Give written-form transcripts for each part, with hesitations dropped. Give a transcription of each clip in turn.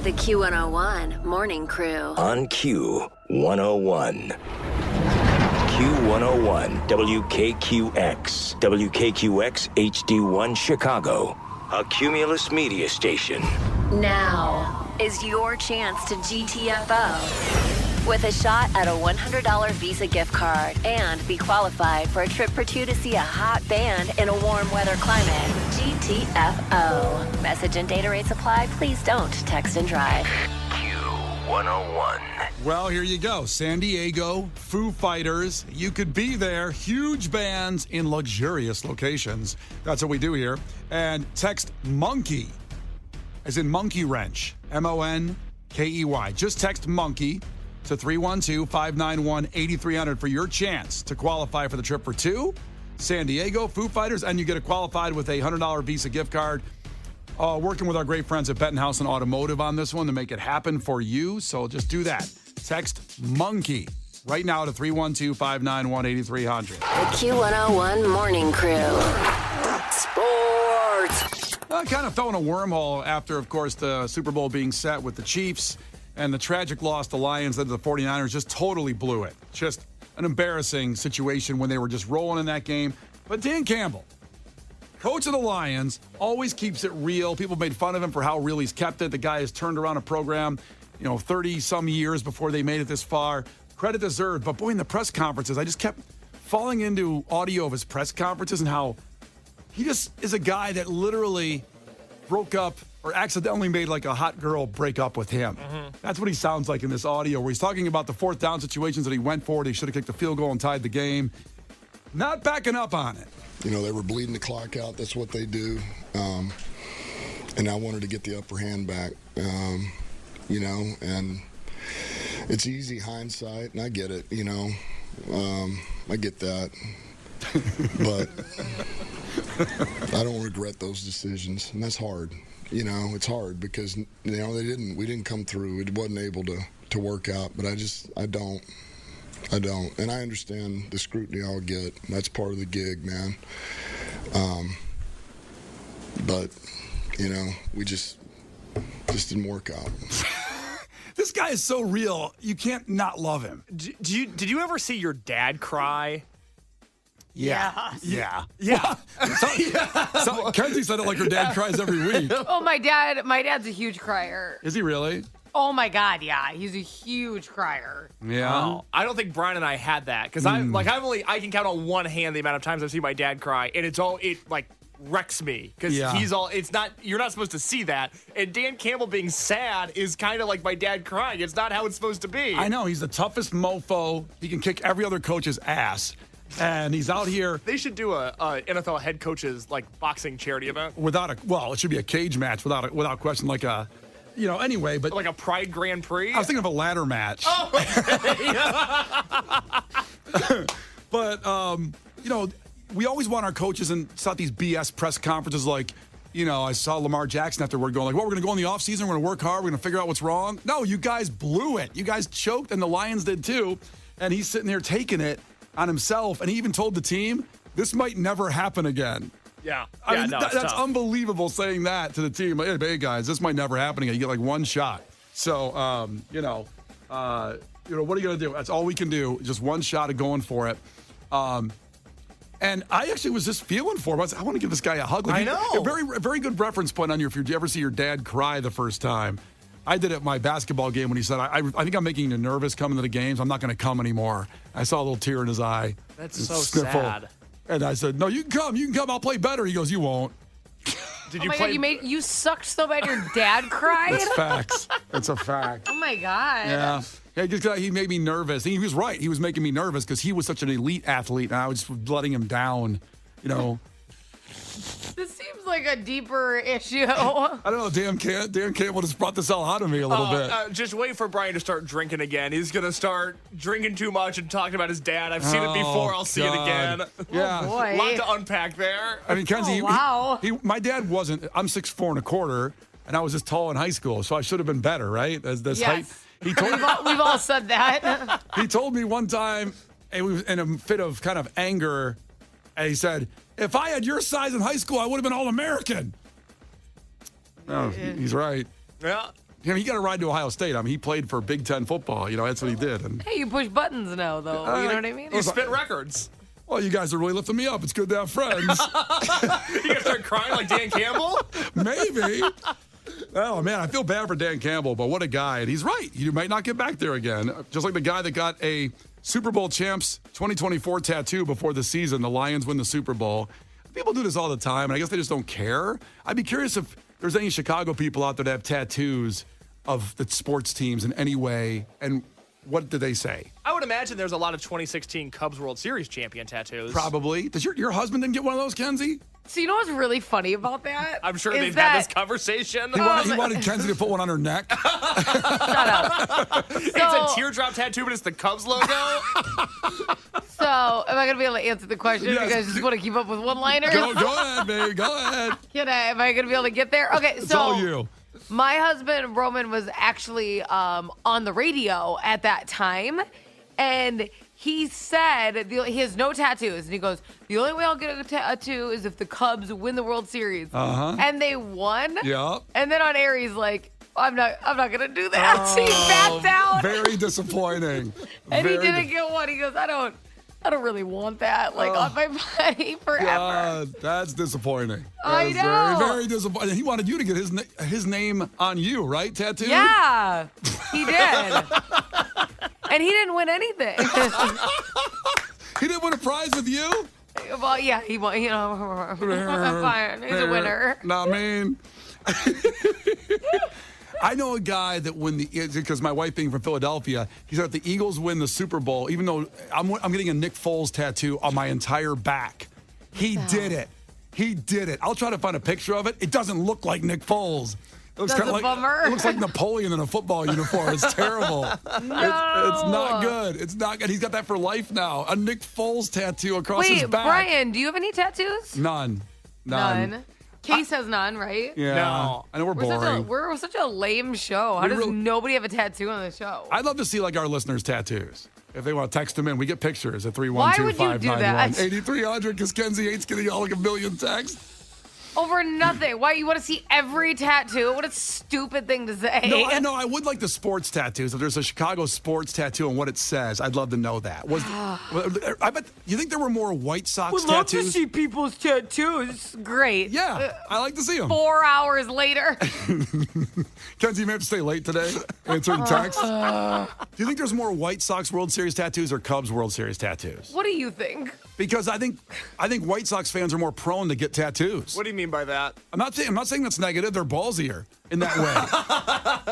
The Q101 Morning Crew. On Q101. Q101 WKQX. WKQX HD1 Chicago. A Cumulus media station. Now is your chance to GTFO. With a shot at a $100 Visa gift card and be qualified for a trip for two to see a hot band in a warm weather climate. GTFO. Message and data rates apply. Please don't text and drive. Q101. Well, here you go. San Diego, Foo Fighters. You could be there. Huge bands in luxurious locations. That's what we do here. And text monkey, as in monkey wrench. MONKEY. Just text monkey to 312-591-8300 for your chance to qualify for the trip for two, San Diego, Foo Fighters, and you get qualified with a $100 Visa gift card. Working with our great friends at Bettenhouse and Automotive on this one to make it happen for you. So just do that. Text monkey right now to 312-591-8300. The Q101 Morning Crew. Sports. Kind of throwing a wormhole after, of course, the Super Bowl being set with the Chiefs and the tragic loss to Lions that the 49ers just totally blew it. Just an embarrassing situation when they were just rolling in that game. But Dan Campbell, coach of the Lions, always keeps it real. People made fun of him for how real he's kept it. The guy has turned around a program, 30-some years before they made it this far. Credit deserved. But boy, in the press conferences, I just kept falling into audio of his press conferences and how he just is a guy that literally broke up or accidentally made like a hot girl break up with him. Mm-hmm. That's what he sounds like in this audio where he's talking about the fourth down situations that he went for. He should have kicked the field goal and tied the game. Not backing up on it. They were bleeding the clock out. That's what they do. And I wanted to get the upper hand back, and it's easy hindsight, and I get it, I get that. But I don't regret those decisions, and that's hard. It's hard because, we didn't come through. It wasn't able to work out, but I don't. And I understand the scrutiny I'll get. That's part of the gig, man. But, we just didn't work out. This guy is so real. You can't not love him. Did you ever see your dad cry? Yeah. Yeah. So Kenzie said it like her dad cries every week. Oh, my dad's a huge crier. Is he really? Oh my God, yeah. He's a huge crier. Yeah. Oh, I don't think Brian and I had that because I can count on one hand the amount of times I've seen my dad cry, and it wrecks me because you're not supposed to see that. And Dan Campbell being sad is kind of like my dad crying. It's not how it's supposed to be. I know. He's the toughest mofo. He can kick every other coach's ass. And he's out here. They should do a NFL head coaches boxing charity event. It should be a cage match without question, anyway, but like a Pride Grand Prix. I was thinking of a ladder match. Oh, okay. But we always want our coaches, and it's not these BS press conferences I saw Lamar Jackson afterward going we're going to go in the offseason, we're going to work hard, we're going to figure out what's wrong. No, you guys blew it. You guys choked, and the Lions did too. And he's sitting there taking it on himself, and he even told the team, this might never happen again. Yeah. That's tough. unbelievable saying that to the team. Hey, guys, this might never happen again. You get one shot. So, what are you going to do? That's all we can do. Just one shot of going for it. And I actually was just feeling for him. I want to give this guy a hug. I know. A very good reference point on if you ever see your dad cry the first time. I did it at my basketball game when he said, I think I'm making you nervous coming to the games. I'm not going to come anymore. I saw a little tear in his eye. That's so sniffle. sad. And I said, no, you can come. I'll play better. He goes, you won't. Did Oh you my play? God, you sucked so bad your dad cried? That's facts. That's a fact. Oh my God. Yeah. He made me nervous. He was right. He was making me nervous because he was such an elite athlete, and I was just letting him down, This seems like a deeper issue. I don't know. Dan Campbell just brought this all out of me a little bit. Just wait for Brian to start drinking again. He's going to start drinking too much and talking about his dad. I've seen it before. I'll see it again. Yeah. Oh, boy. A lot to unpack there. I mean, Kenzie, wow. my dad wasn't. I'm 6'4" and a quarter, and I was just tall in high school, so I should have been better, right? As this height. Yes. He told We've all said that. He told me one time, and we was in a fit of kind of anger, and he said, if I had your size in high school, I would have been All-American. Oh, he's right. Yeah. he got a ride to Ohio State. I mean, he played for Big Ten football. That's what he did. And Hey, you push buttons now, though. You know what I mean? You spit records. well, you guys are really lifting me up. It's good to have friends. You gonna start crying like Dan Campbell? Maybe. Oh, man, I feel bad for Dan Campbell, but what a guy. And he's right. You might not get back there again. Just like the guy that got a Super Bowl champs 2024 tattoo before the season. The Lions win the Super Bowl. People do this all the time, and I guess they just don't care. I'd be curious if there's any Chicago people out there that have tattoos of the sports teams in any way, and what do they say? I would imagine there's a lot of 2016 Cubs World Series champion tattoos. Probably. Does your husband didn't get one of those, Kenzie? So you know what's really funny about that? I'm sure Is they've that- had this conversation. He wanted Kenzie to put one on her neck. Shut up. It's a teardrop tattoo, but it's the Cubs logo. So, am I going to be able to answer the question? Yes. You guys just want to keep up with one-liners? Go ahead, baby. Go ahead. Am I going to be able to get there? Okay, It's so all you. my husband, Roman, was actually on the radio at that time, and he said he has no tattoos, and he goes, the only way I'll get a tattoo is if the Cubs win the World Series. Uh-huh. And they won. Yeah. And then on air, he's like, I'm not gonna do that. He backed out. Very disappointing. And he Very didn't get one. He goes, I don't really want that on my body forever. God, that's disappointing. I That's know. Very, very disappointing. He wanted you to get his name on you, right? Tattoo? Yeah, he did. And he didn't win anything. He didn't win a prize with you? Well, yeah, he won. Fine. He's a winner. No, I mean, I know a guy that because my wife being from Philadelphia, he said if the Eagles win the Super Bowl, even though I'm getting a Nick Foles tattoo on my entire back. He did it. He did it. I'll try to find a picture of it. It doesn't look like Nick Foles. It looks That's a like bummer. It looks like Napoleon in a football uniform. It's terrible. No. It's not good. It's not good. He's got that for life now. A Nick Foles tattoo across his Wait, back. Brian, do you have any tattoos? None. Case has none, right? Yeah. No. I know we're boring. We're such a lame show. How does really- nobody have a tattoo on the show? I'd love to see our listeners' tattoos. If they want to text them in, we get pictures at Why would you do that? 312-591-8300 because Kenzie hates getting y'all like a million texts. Over nothing. Why, you want to see every tattoo? What a stupid thing to say. No, I know. I would like the sports tattoos. If there's a Chicago sports tattoo and what it says, I'd love to know that. I bet. You think there were more White Sox Would tattoos? love to see people's tattoos. Great. Yeah, I like to see them. 4 hours later. Kenzie, you may have to stay late today answering texts. Do you think there's more White Sox World Series tattoos or Cubs World Series tattoos? What do you think? Because I think White Sox fans are more prone to get tattoos. What do you mean by that? I'm not saying that's negative. They're ballsier in that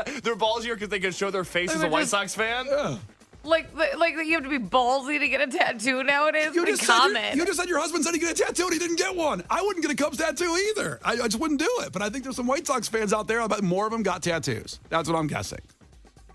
way. They're ballsier because they can show their face as a White Sox fan? Yeah. Like you have to be ballsy to get a tattoo nowadays? You Pretty just common. said your husband said he get a tattoo and he didn't get one. I wouldn't get a Cubs tattoo either. I just wouldn't do it. But I think there's some White Sox fans out there. I bet more of them got tattoos. That's what I'm guessing.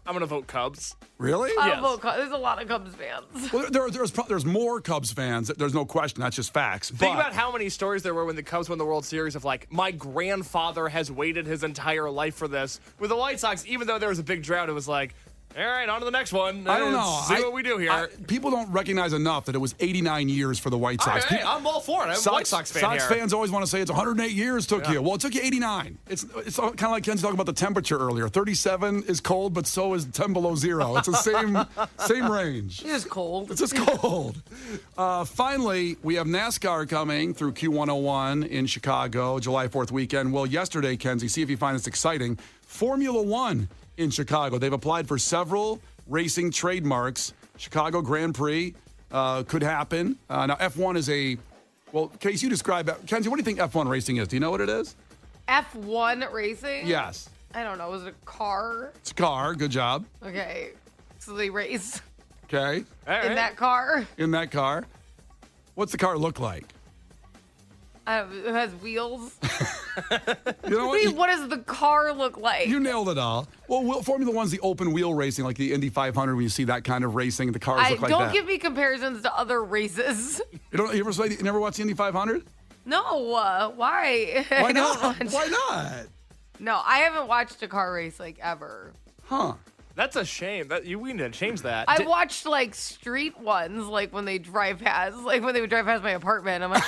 I'm going to vote Cubs. Really? Yes. There's a lot of Cubs fans. Well, there's more Cubs fans. There's no question. That's just facts. Think about how many stories there were when the Cubs won the World Series of my grandfather has waited his entire life for this. With the White Sox, even though there was a big drought, it was like, all right, on to the next one. I don't know. See what we do here. People don't recognize enough that it was 89 years for the White Sox. Hey, I'm all for it. I'm a White Sox fan here. Fans always want to say it's 108 years took you. Well, it took you 89. It's kind of like Ken's talking about the temperature earlier. 37 is cold, but so is 10 below zero. It's the same range. It's just cold. It's just cold. Finally, we have NASCAR coming through Q101 in Chicago, July 4th weekend. Well, yesterday, Kenzie, see if you find this exciting, Formula One in Chicago. They've applied for several racing trademarks. Chicago Grand Prix could happen. Now, F1 is Case, you describe it. Kenzie, what do you think F1 racing is? Do you know what it is? F1 racing? Yes. I don't know. Was it a car? It's a car. Good job. Okay. So they race Okay. All right. in that car. In that car. What's the car look like? It has wheels. You know what? What does the car look like? You nailed it all. Well, Formula One's the open wheel racing, like the Indy 500, when you see that kind of racing, the cars look like don't that. give me comparisons to other races. You never watched the Indy 500? No, why? Why I don't not? watch- Why not? No, I haven't watched a car race ever. Huh. That's a shame. We need to change that. I watched street ones, when they drive past, when they would drive past my apartment. I'm like,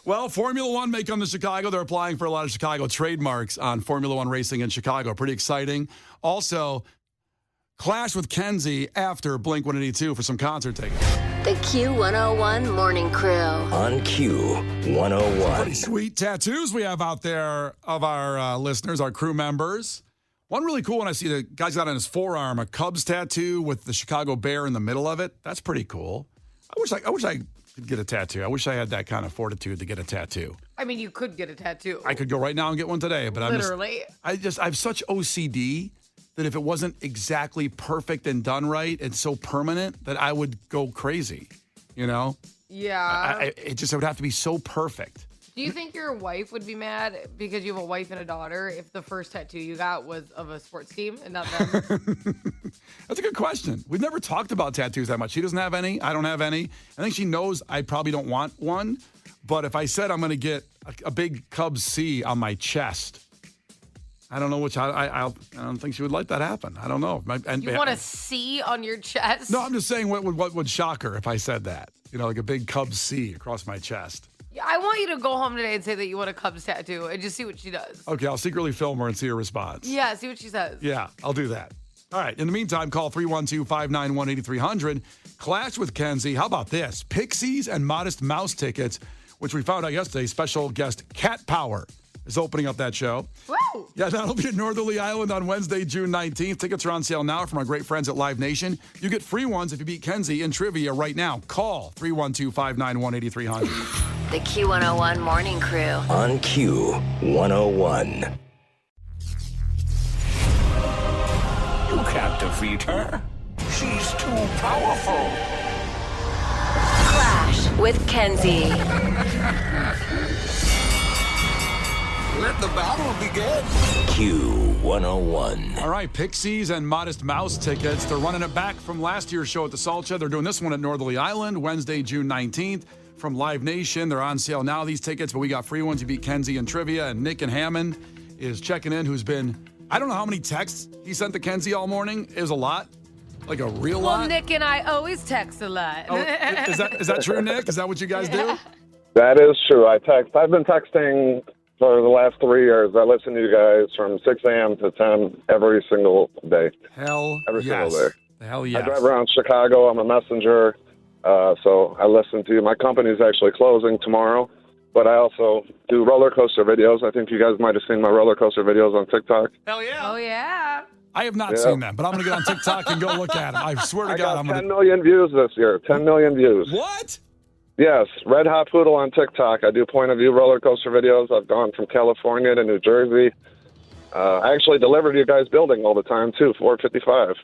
Well, Formula One may come to Chicago. They're applying for a lot of Chicago trademarks on Formula One racing in Chicago. Pretty exciting. Also, clash with Kenzie after Blink-182 for some concert tickets. The Q101 Morning Crew. On Q101. Pretty sweet tattoos we have out there of our listeners, our crew members. One really cool one I see, the guy's got on his forearm a Cubs tattoo with the Chicago Bear in the middle of it. That's pretty cool. I wish I could get a tattoo. I wish I had that kind of fortitude to get a tattoo. I mean, you could get a tattoo. I could go right now and get one today, but Literally. I have such OCD that if it wasn't exactly perfect and done right and so permanent that I would go crazy, you know? Yeah. It would have to be so perfect. Do you think your wife would be mad because you have a wife and a daughter if the first tattoo you got was of a sports team and not them? That's a good question. We've never talked about tattoos that much. She doesn't have any. I don't have any. I think she knows I probably don't want one. But if I said I'm going to get a big Cubs C on my chest, I don't know which. I don't think she would let that happen. I don't know. You want a C on your chest? No, I'm just saying what would shock her if I said that. You know, like a big Cubs C across my chest. Yeah, I want you to go home today and say that you want a Cubs tattoo and just see what she does. Okay, I'll secretly film her and see her response. Yeah, see what she says. Yeah, I'll do that. All right. In the meantime, call 312-591-8300. Clash with Kenzie. How about this? Pixies and Modest Mouse tickets, which we found out yesterday. Special guest Cat Power is opening up that show. Woo! Yeah, that'll be at Northerly Island on Wednesday, June 19th. Tickets are on sale now from our great friends at Live Nation. You get free ones if you beat Kenzie in trivia right now. Call 312-591-8300. The Q101 Morning Crew. On Q101. You can't defeat her. She's too powerful. Clash with Kenzie. Let the battle begin. Q101. All right, Pixies and Modest Mouse tickets. They're running it back from last year's show at the Salt Shed. They're doing this one at Northerly Island, Wednesday, June 19th. From Live Nation. They're on sale now, these tickets, but we got free ones. You beat Kenzie in trivia, and Nick and Hammond is checking in, who's been, I don't know how many texts he sent to Kenzie all morning. It was a lot. Like a real lot. Well, Nick and I always text a lot. Oh, is that true, Nick? Is that what you guys do? That is true. I text. I've been texting for the last 3 years. I listen to you guys from 6 a.m. to 10 every single day. Hell every yes. single day. Hell yes. I drive around Chicago. I'm a messenger. So I listen to you. My company's actually closing tomorrow, but I also do roller coaster videos. I think you guys might have seen my roller coaster videos on TikTok. Hell yeah. Oh, yeah. I have not seen them, but I'm going to get on TikTok and go look at them. I swear to God, got I'm going 10 million views this year. 10 million views. What? Yes, Red Hot Poodle on TikTok. I do point of view roller coaster videos. I've gone from California to New Jersey. I actually deliver to you guys' building all the time, too, 455.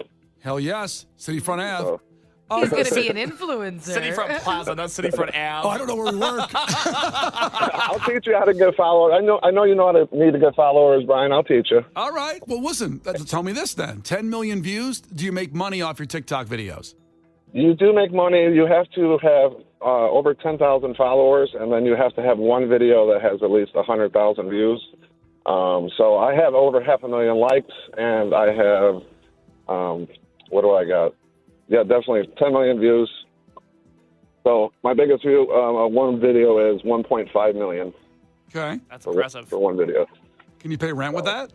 Hell yes. City Front Ave. So, He's going to be an influencer. Cityfront Plaza, not Cityfront Ave. Oh, I don't know where we work. I'll teach you how to get followers. I know you know how to need to get followers, Brian. I'll teach you. All right. Well, listen, tell me this then. 10 million views. Do you make money off your TikTok videos? You do make money. You have to have over 10,000 followers, and then you have to have one video that has at least 100,000 views. So I have over 500,000 likes, and I have, what do I got? Yeah, definitely 10 million views. So my biggest view of one video is 1.5 million. Okay. That's impressive. For one video. Can you pay rent with that?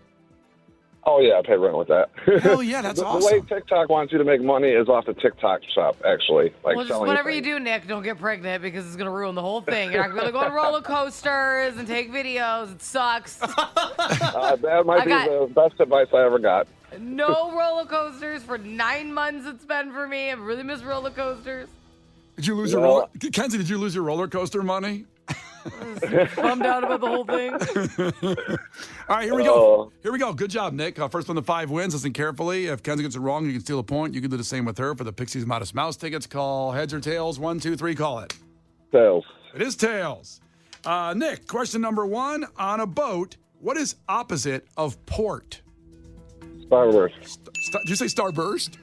Oh, yeah, I pay rent with that. Hell yeah, that's awesome. The way TikTok wants you to make money is off the TikTok shop, actually. Like Well, just selling whatever you things. do, Nick, don't get pregnant because it's going to ruin the whole thing. You're not going to go on roller coasters and take videos. It sucks. That might I be got- the best advice I ever got. No roller coasters for 9 months it's been for me. I really miss roller coasters. Did you lose your roller? Kenzie, did you lose your roller coaster money? Bummed out about the whole thing. All right, here we go. Here we go. Good job, Nick. First one to 5 wins. Listen carefully. If Kenzie gets it wrong, you can steal a point. You can do the same with her for the Pixies Modest Mouse tickets. Call heads or tails. 1, 2, 3. Call it. Tails. It is tails. Nick, question number 1. On a boat, what is opposite of port? Starboard. Did you say starburst?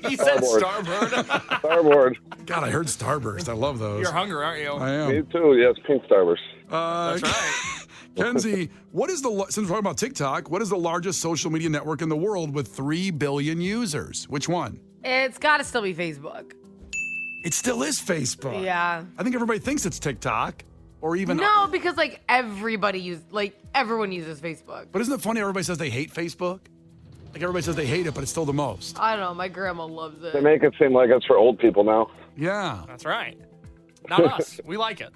He said Starboard. starboard. Starboard. God, I heard starburst. I love those. You're hungry, aren't you? I am. Me too. Yes, pink starburst. That's right. Kenzie, since we're talking about TikTok, what is the largest social media network in the world with 3 billion users? Which one? It's got to still be Facebook. It still is Facebook. Yeah. I think everybody thinks it's TikTok Or even No, because like everyone uses Facebook. But isn't it funny? Everybody says they hate Facebook. Like everybody says they hate it, but it's still the most. I don't know. My grandma loves They it. make it seem like it's for old people now. Yeah. That's right. Not us. We like it.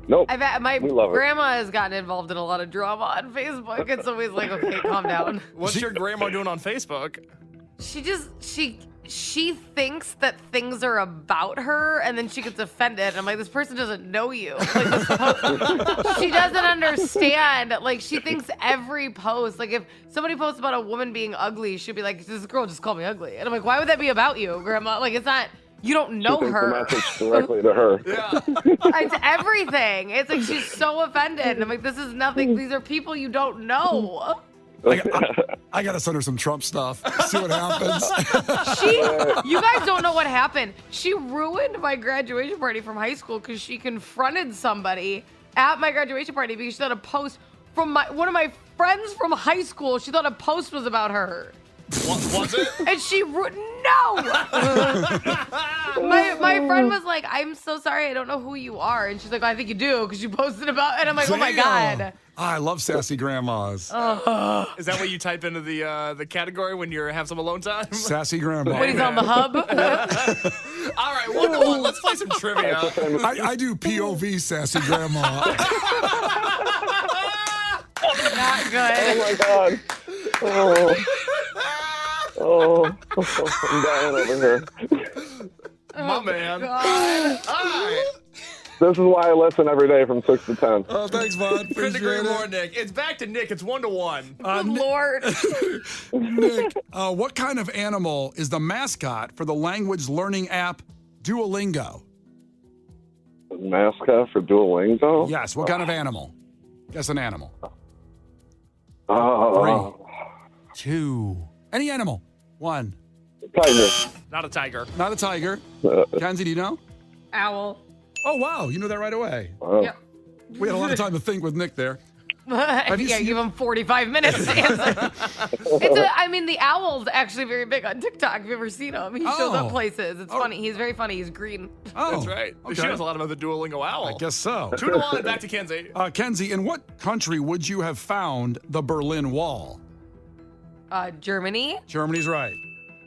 Nope. My We love it. grandma has gotten involved in a lot of drama on Facebook. It's always like, okay, calm down. What's your grandma doing on Facebook? She thinks that things are about her, and then she gets offended. I'm like, this person doesn't know you. Like, she doesn't understand. Like, she thinks every post, like if somebody posts about a woman being ugly, she'll be like, this girl just called me ugly. And I'm like, why would that be about you, grandma? Like, it's not, you don't know She her. thinks the message directly to her. Yeah. It's everything. It's like she's so offended. And I'm like, this is nothing. These are people you don't know. I got to send her some Trump stuff. See what happens. You guys don't know what happened. She ruined my graduation party from high school because she confronted somebody at my graduation party because she thought a post from one of my friends from high school, she thought a post was about her. What was it? And she no. my friend was like, I'm so sorry, I don't know who you are. And she's like, I think you do because you posted about. And I'm like, oh my god. I love sassy grandmas. Is that what you type into the category when you have some alone time? Sassy grandma. When he's on the hub. All right, 1-1. Let's play some trivia. I do POV sassy grandma. Not good. Oh my God. I'm dying over here. My man. God. All right. This is why I listen every day from 6 to 10. Oh, thanks, bud. Couldn't agree Appreciate more, it. Nick. It's back to Nick. It's 1-1. Good Lord. Nick, what kind of animal is the mascot for the language learning app Duolingo? Mascot for Duolingo? Yes, what kind of animal? Guess an animal. 3, 2, any animal. 1. Tiger. Not a tiger. Not a tiger. Kenzie, do you know? Owl. Oh, wow. You knew that right away. Yep. We had a lot of time to think with Nick there. Yeah, give him 45 minutes to answer. The owl's actually very big on TikTok. Have you ever seen him? He shows up places. It's funny. He's very funny. He's green. Oh, That's right. Okay. She knows a lot about the Duolingo owl. I guess so. 2-1. Back to Kenzie. Kenzie, in what country would you have found the Berlin Wall? Germany. Germany's right.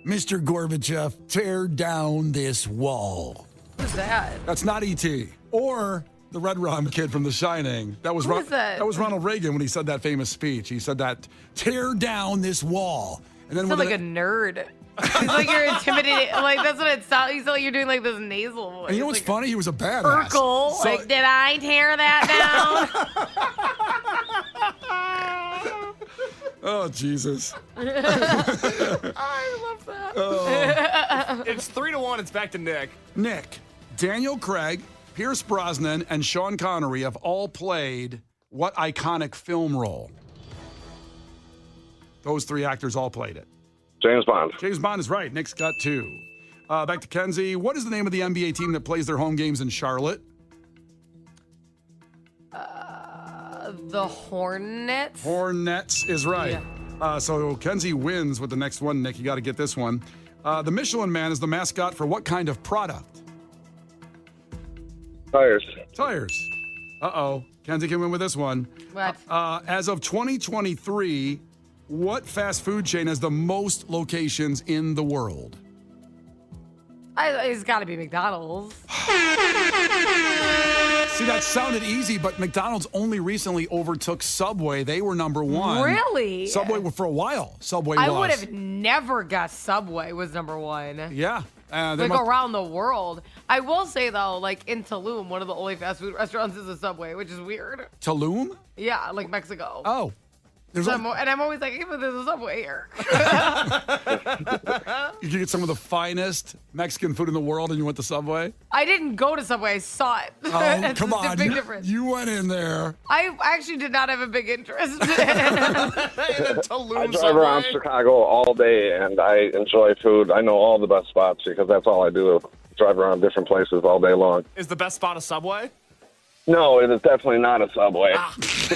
Mr. Gorbachev, tear down this wall. Who's that? That's not E.T. or the Red Rum kid from The Shining. That was Who is that? That was Ronald Reagan when he said that famous speech. He said that, tear down this wall. And then You sound like a nerd. He's like you're intimidating. Like that's what it sounds. You sound like you're doing like this nasal voice. And you know what's like, funny? He was a badass. Urkel. So- Like, did I tear that down? Oh, Jesus. I love that. It's 3-1. It's back to Nick. Nick, Daniel Craig, Pierce Brosnan, and Sean Connery have all played what iconic film role? Those 3 actors all played it. James Bond. James Bond is right. Nick's got 2. Back to Kenzie. What is the name of the NBA team that plays their home games in Charlotte? The Hornets. Hornets is right. Yeah. So Kenzie wins with the next one, Nick. You got to get this one. The Michelin Man is the mascot for what kind of product? Tires. Tires. Uh-oh. Kenzie can win with this one. What? As of 2023, what fast food chain has the most locations in the world? It's got to be McDonald's. See, that sounded easy, but McDonald's only recently overtook Subway. They were number 1. Really? Subway for a while. Subway I was. would have never guessed Subway was number 1. Yeah. Like around the world. I will say though, like in Tulum, one of the only fast food restaurants is a Subway, which is weird. Tulum? Yeah, like Mexico. Oh. So I'm always like, hey, but there's a Subway here. You can get some of the finest Mexican food in the world and you went to Subway? I didn't go to Subway, I saw it. Oh, It's come just on. a big difference. You went in there. I actually did not have a big interest. Tulum I drive around Subway. Chicago all day, and I enjoy food. I know all the best spots because that's all I do. Drive around different places all day long. Is the best spot a Subway? No, it is definitely not a Subway.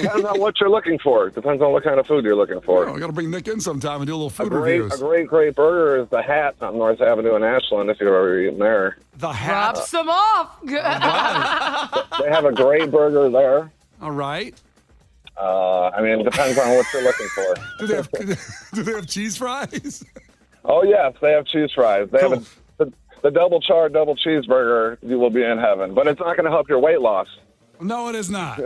Depends on what you're looking for. Depends on what kind of food you're looking for. We got to bring Nick in sometime and do a little food A reviews. great burger is the Hat on North Avenue in Ashland, if you've ever eaten there. The Hat. Drop some off. They have a great burger there. All right. It depends on what you're looking for. Do they have cheese fries? Oh, yes, they have cheese fries. They Cool. have the double charred double cheeseburger. You will be in heaven. But it's not going to help your weight loss. No, it is not.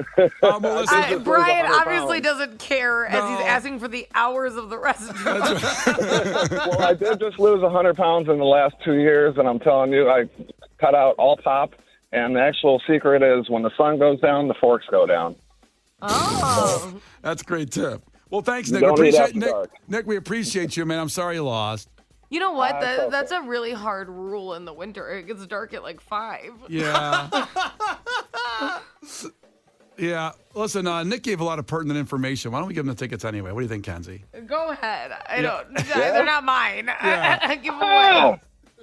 Well, listen, Brian 100 obviously pounds. doesn't care as he's asking for the hours of the recipe. Well, I did just lose 100 pounds in the last 2 years, and I'm telling you, I cut out all pop. And the actual secret is when the sun goes down, the forks go down. Oh. that's a great tip. Well, thanks, You Nick. don't eat after Nick. dark. Nick, we appreciate you, man. I'm sorry you lost. You know what? okay. That's a really hard rule in the winter. It gets dark at like 5. Yeah. Yeah. Listen, Nick gave a lot of pertinent information. Why don't we give him the tickets anyway? What do you think, Kenzie? Go ahead. They're not mine. Yeah. Give them away.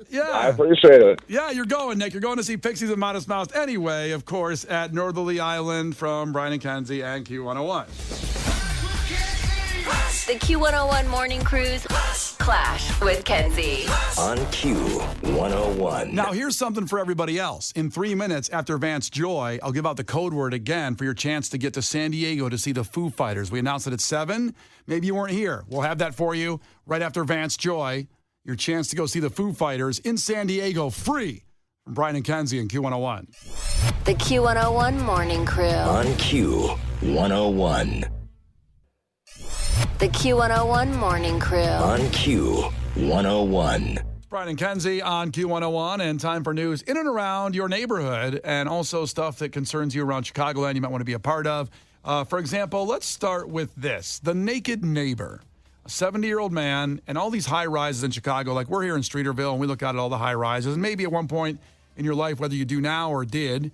Yeah. I appreciate it. Yeah, you're going, Nick. You're going to see Pixies and Modest Mouse anyway, of course, at Northerly Island from Brian and Kenzie and Q101. The Q101 Morning Crew's Clash with Kenzie. On Q101. Now, here's something for everybody else. In 3 minutes after Vance Joy, I'll give out the code word again for your chance to get to San Diego to see the Foo Fighters. We announced it at 7. Maybe you weren't here. We'll have that for you right after Vance Joy. Your chance to go see the Foo Fighters in San Diego, free, from Brian and Kenzie and Q101. The Q101 Morning Crew. On Q101. The Q101 Morning Crew. On Q101. Brian and Kenzie on Q101, and time for news in and around your neighborhood and also stuff that concerns you around Chicagoland you might want to be a part of. For example, let's start with this. The naked neighbor. A 70-year-old man, and all these high-rises in Chicago, like we're here in Streeterville, and we look out at all the high-rises, and maybe at one point in your life, whether you do now or did,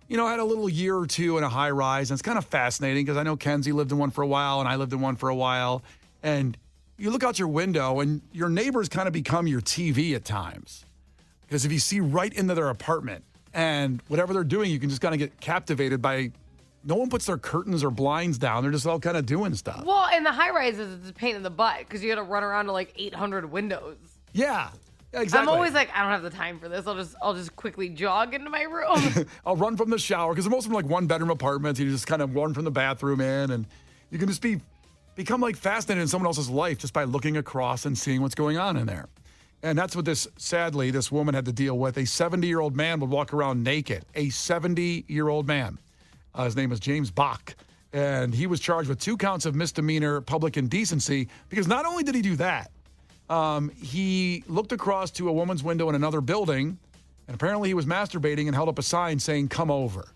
had a little year or two in a high-rise, and it's kind of fascinating because I know Kenzie lived in one for a while, and I lived in one for a while, and you look out your window, and your neighbors kind of become your TV at times, because if you see right into their apartment, and whatever they're doing, you can just kind of get captivated by. No one puts their curtains or blinds down. They're just all kind of doing stuff. Well, and the high rises, it's a pain in the butt because you got to run around to like 800 windows. Yeah, exactly. I'm always like, I don't have the time for this. I'll just quickly jog into my room. I'll run from the shower because most of them are like one-bedroom apartments. You just kind of run from the bathroom in, and you can just become like fascinated in someone else's life just by looking across and seeing what's going on in there. And that's what sadly, this woman had to deal with. A 70-year-old man would walk around naked. A 70-year-old man. His name is James Bach, and he was charged with 2 counts of misdemeanor public indecency because not only did he do that, he looked across to a woman's window in another building, and apparently he was masturbating and held up a sign saying, "Come over."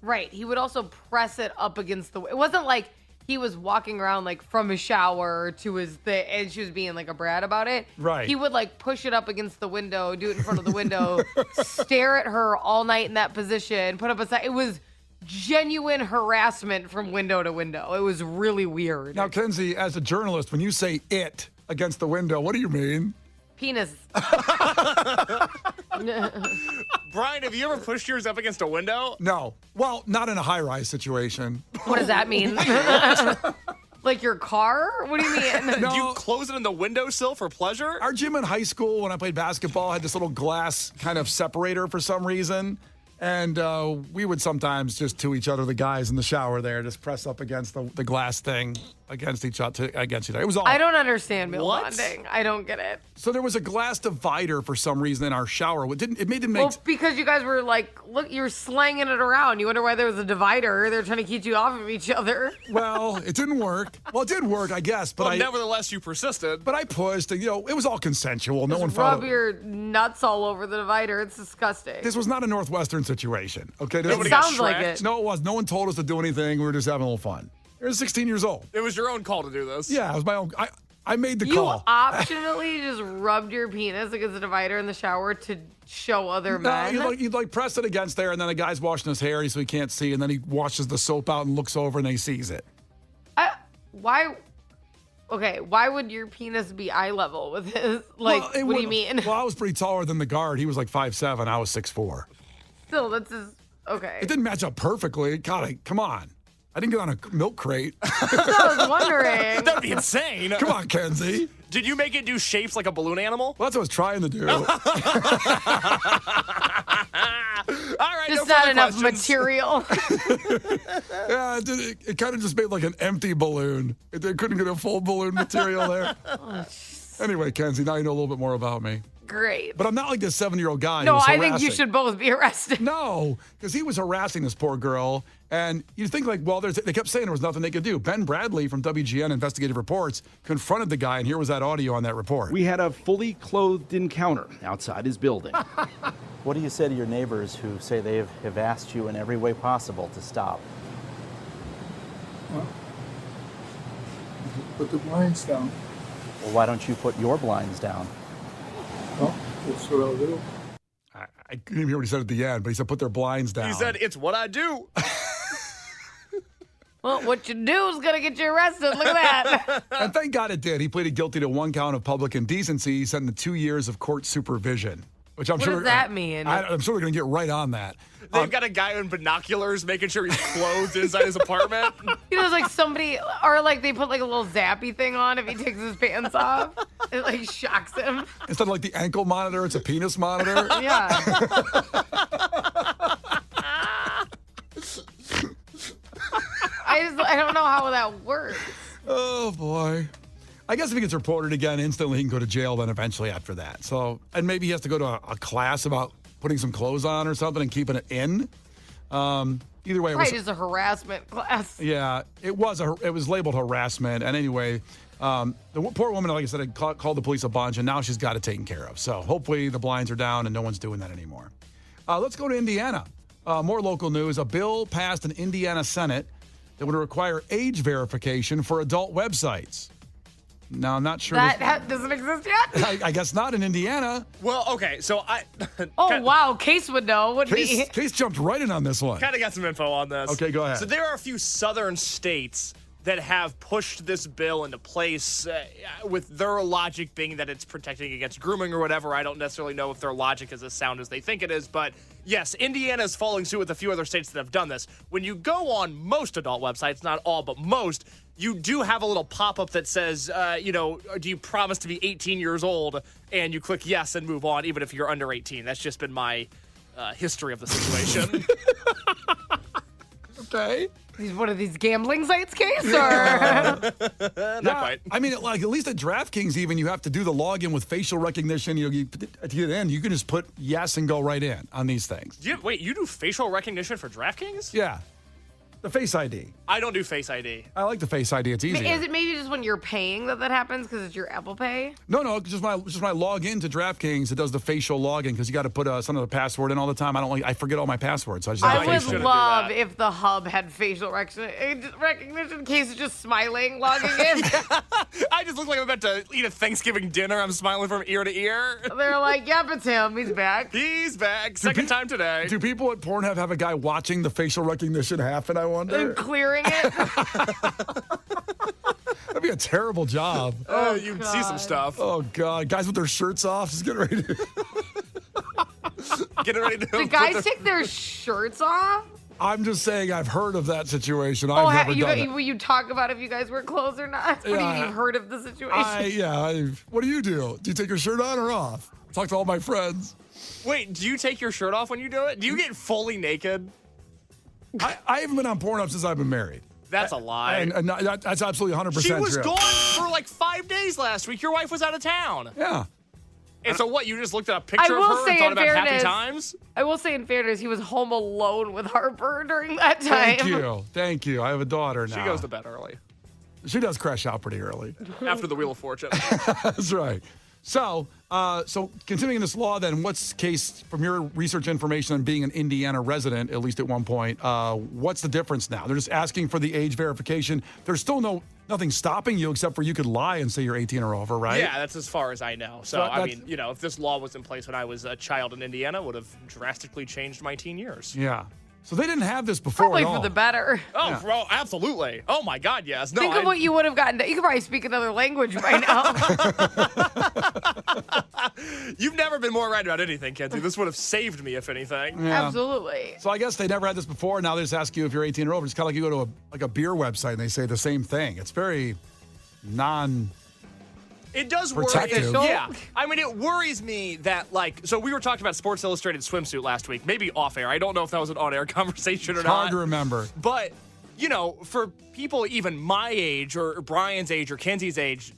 Right. He would also press it up against the. It wasn't like he was walking around like from his shower to his thing, and she was being like a brat about it. Right. He would like push it up against the window, do it in front of the window, stare at her all night in that position, put up a sign. It was genuine harassment from window to window. It was really weird. Now, Kenzie, as a journalist, when you say "it" against the window, what do you mean? Penis. Brian, have you ever pushed yours up against a window? No. Well, not in a high-rise situation. What does that mean? Like your car? What do you mean? No. Do you close it in the windowsill for pleasure? Our gym in high school, when I played basketball, had this little glass kind of separator for some reason. And we would sometimes just to each other, the guys in the shower there, just press up against the glass thing against each other. It was all. I don't understand male What? bonding. I don't get it. So there was a glass divider for some reason in our shower. It made Well, because you guys were like, look, you're slanging it around. You wonder why there was a divider. They're trying to keep you off of each other. Well, it didn't work. Well, it did work, I guess. But nevertheless, you persisted. But I pushed, and it was all consensual. No one Just rub followed. your nuts all over the divider. It's disgusting. This was not a Northwestern situation. Okay. It Nobody got sounds like shreked. it. No, it was. No one told us to do anything. We were just having a little fun. I was 16 years old. It was your own call to do this. Yeah, it was my own. I made the You call. optionally just rubbed your penis against the divider in the shower to show other No, men. you'd like press it against there, and then the guy's washing his hair so he can't see, and then he washes the soap out and looks over, and then he sees it. Why? Okay, why would your penis be eye level with his? Like, Well, it what do you would- mean? Well, I was pretty taller than the guard. He was like 5'7". I was 6'4". Still, that's his. Okay. It didn't match up perfectly. God, come on. I didn't get on a milk crate. I was wondering. That'd be insane. Come on, Kenzie. Did you make it do shapes like a balloon animal? Well, that's what I was trying to do. All right, Just no not further enough questions. material. Yeah, it kind of just made like an empty balloon. They couldn't get a full balloon material there. Anyway, Kenzie, now you know a little bit more about me. Great. But I'm not like this 7-year-old guy. No, who was I think you harassing. should both be arrested. No, because he was harassing this poor girl. And you think like, well, they kept saying there was nothing they could do. Ben Bradley from WGN Investigative Reports confronted the guy, and here was that audio on that report. We had a fully clothed encounter outside his building. What do you say to your neighbors who say they have asked you in every way possible to stop? Well, put the blinds down. Well, why don't you put your blinds down? Well, that's what I'll do. I couldn't even hear what he said at the end, but he said put their blinds down. He said, it's what I do. Well, what you do is going to get you arrested. Look at that. And thank God it did. He pleaded guilty to 1 count of public indecency. He sentenced to 2 years of court supervision. Which I'm What sure does that mean? I'm sure they're going to get right on that. They've got a guy in binoculars making sure he's clothed inside his apartment. You know, it's like somebody, or like they put like a little zappy thing on if he takes his pants off. It like shocks him. Instead of like the ankle monitor, it's a penis monitor. Yeah. I don't know how that works. Oh, boy. I guess if he gets reported again, instantly he can go to jail then eventually after that. So, and maybe he has to go to a class about putting some clothes on or something and keeping it in. Either way, it was, Right, just a harassment class. yeah, it was labeled harassment. And anyway, the poor woman, like I said, had called the police a bunch, and now she's got it taken care of. So hopefully the blinds are down and no one's doing that anymore. Let's go to Indiana. More local news. A bill passed in Indiana Senate that would require age verification for adult websites. Now, I'm not sure. That doesn't exist yet? I guess not in Indiana. Well, okay, so I... Oh, wow. Case would know, wouldn't he? Case jumped right in on this one. Kind of got some info on this. Okay, go ahead. So there are a few southern states that have pushed this bill into place with their logic being that it's protecting against grooming or whatever. I don't necessarily know if their logic is as sound as they think it is, but yes, Indiana is following suit with a few other states that have done this. When you go on most adult websites, not all, but most, you do have a little pop-up that says, do you promise to be 18 years old? And you click yes and move on, even if you're under 18. That's just been my history of the situation. Okay. What are these gambling sites, Case? Or? Not quite. I mean, like at least at DraftKings, even you have to do the login with facial recognition. You to get in, you can just put yes and go right in on these things. Wait, you do facial recognition for DraftKings? Yeah, the Face ID. I don't do Face ID. I like the Face ID. It's easier. Is it maybe just when you're paying that happens because it's your Apple Pay? No, just when I log into DraftKings, it does the facial login because you got to put some of the password in all the time. I forget all my passwords, so I just have I to would facial. love if the hub had facial recognition. Case is just smiling, logging in. I just look like I'm about to eat a Thanksgiving dinner. I'm smiling from ear to ear. They're like, yep, it's him. He's back. He's back. Second time today. Do people at Pornhub have a guy watching the facial recognition happen, I wonder? And clearing it. That'd be a terrible job. You'd see some stuff. Oh, God. Guys with their shirts off, just getting ready to... Getting ready to. Do guys take their shirts off? I'm just saying I've heard of that situation. I've never done it. Will you talk about if you guys were clothes or not? What do you mean you've heard of the situation? What do you do? Do you take your shirt on or off? Talk to all my friends. Wait, do you take your shirt off when you do it? Do you get fully naked? I haven't been on Pornhub since I've been married. That's a lie. And that's absolutely 100% She was true. gone for like 5 days last week. Your wife was out of town. Yeah. And so what, you just looked at a picture of her and thought about happy times? I will say in fairness, he was home alone with Harper during that time. Thank you. I have a daughter now. She goes to bed early. She does crash out pretty early. After the Wheel of Fortune. That's right. So continuing this law, then, what's Case, from your research information on being an Indiana resident, at least at one point, what's the difference now? They're just asking for the age verification. There's still nothing stopping you except for you could lie and say you're 18 or over, right? Yeah, that's as far as I know. So, I mean, if this law was in place when I was a child in Indiana, it would have drastically changed my teen years. Yeah. So they didn't have this before Probably at all. for the better. Oh, bro, absolutely. Oh, my God, yes. No, Think of what you would have gotten. You could probably speak another language by now. You've never been more right about anything, Kenzie. This would have saved me, if anything. Yeah. Absolutely. So I guess they never had this before. Now they just ask you if you're 18 or over. It's kind of like you go to a beer website and they say the same thing. It's very It does worry. protective. Yeah. I mean, it worries me that, so we were talking about Sports Illustrated swimsuit last week, maybe off air. I don't know if that was an on air conversation or not. hard to remember. But, for people even my age or Brian's age or Kenzie's age,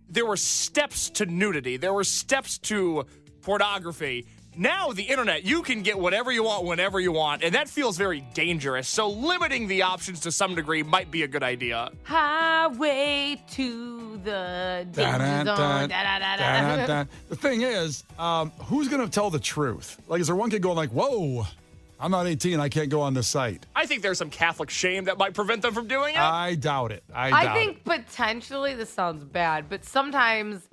there were steps to nudity. There were steps to pornography. Now, the internet, you can get whatever you want whenever you want, and that feels very dangerous. So limiting the options to some degree might be a good idea. Highway to the danger zone. The thing is, who's going to tell the truth? Like, is there one kid going like, whoa, I'm not 18, I can't go on this site? I think there's some Catholic shame that might prevent them from doing it. I doubt it. I think potentially, this sounds bad, but sometimes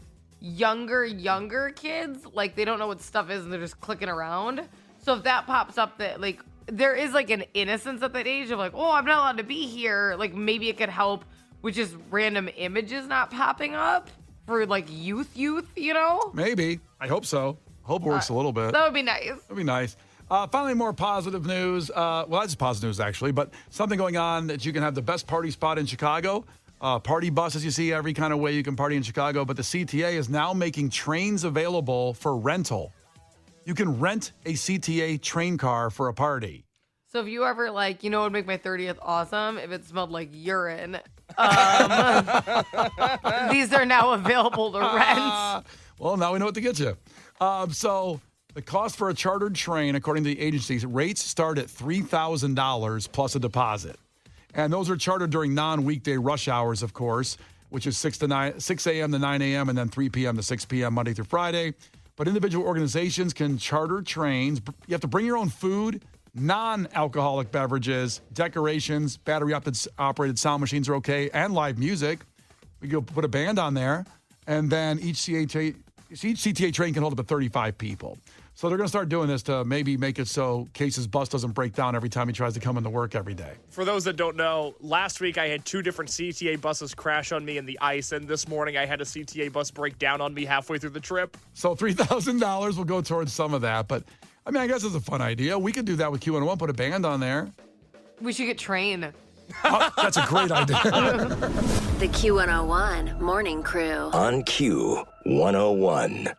younger kids, they don't know what stuff is and they're just clicking around. So if that pops up that, there is, an innocence at that age of, oh, I'm not allowed to be here. Maybe it could help with just random images not popping up for, youth, Maybe. I hope so. Hope it works a little bit. That would be nice. That'd be nice. Finally, more positive news. That's positive news, actually, but something going on that you can have the best party spot in Chicago. Party buses, you see every kind of way you can party in Chicago, but the CTA is now making trains available for rental. You can rent a CTA train car for a party. So if you ever what would make my 30th awesome? If it smelled like urine. These are now available to rent. Well, now we know what to get you. So the cost for a chartered train, according to the agencies, rates start at $3,000 plus a deposit. And those are chartered during non-weekday rush hours, of course, which is 6 a.m. to 9 a.m. and then 3 p.m. to 6 p.m. Monday through Friday. But individual organizations can charter trains. You have to bring your own food, non-alcoholic beverages, decorations, battery-operated sound machines are okay, and live music. We go put a band on there, and then each CTA train can hold up to 35 people. So they're going to start doing this to maybe make it so Case's bus doesn't break down every time he tries to come into work every day. For those that don't know, last week I had 2 different CTA buses crash on me in the ice, and this morning I had a CTA bus break down on me halfway through the trip. So $3,000 will go towards some of that. But, I guess it's a fun idea. We could do that with Q101, put a band on there. We should get Train. That's a great idea. The Q101 Morning Crew. On Q101.